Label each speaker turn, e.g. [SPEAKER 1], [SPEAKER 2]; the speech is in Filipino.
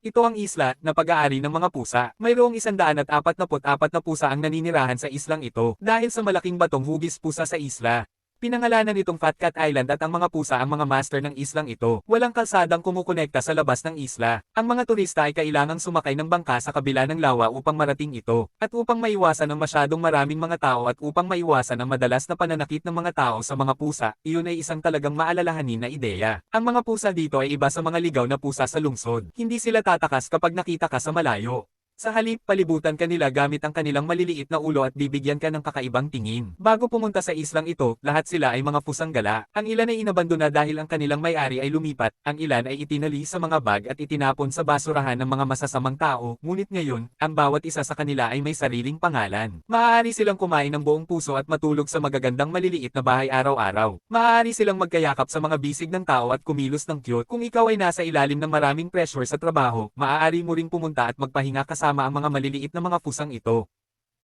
[SPEAKER 1] Ito ang isla na pag-aari ng mga pusa. Mayroong 144 na pusa ang naninirahan sa islang ito dahil sa malaking batong hugis pusa sa isla. Pinangalanan nitong Fat Cat Island at ang mga pusa ang mga master ng islang ito. Walang kalsadang kumukonekta sa labas ng isla. Ang mga turista ay kailangang sumakay ng bangka sa kabila ng lawa upang marating ito. At upang maiwasan ang masyadong maraming mga tao at upang maiwasan ang madalas na pananakit ng mga tao sa mga pusa, iyon ay isang talagang maalalahanin na ideya. Ang mga pusa dito ay iba sa mga ligaw na pusa sa lungsod. Hindi sila tatakas kapag nakita ka sa malayo. Sa halip, palibutan ka nila gamit ang kanilang maliliit na ulo at bibigyan ka ng kakaibang tingin. Bago pumunta sa islang ito, lahat sila ay mga pusang gala. Ang ilan ay inabandona dahil ang kanilang may-ari ay lumipat, ang ilan ay itinali sa mga bag at itinapon sa basurahan ng mga masasamang tao, ngunit ngayon, ang bawat isa sa kanila ay may sariling pangalan. Maaari silang kumain ng buong puso at matulog sa magagandang maliliit na bahay araw-araw. Maaari silang magkayakap sa mga bisig ng tao at kumilos ng cute. Kung ikaw ay nasa ilalim ng maraming pressure sa trabaho, maaari mo ring pumunta at magpahinga kasama ang mga maliliit na mga pusang ito.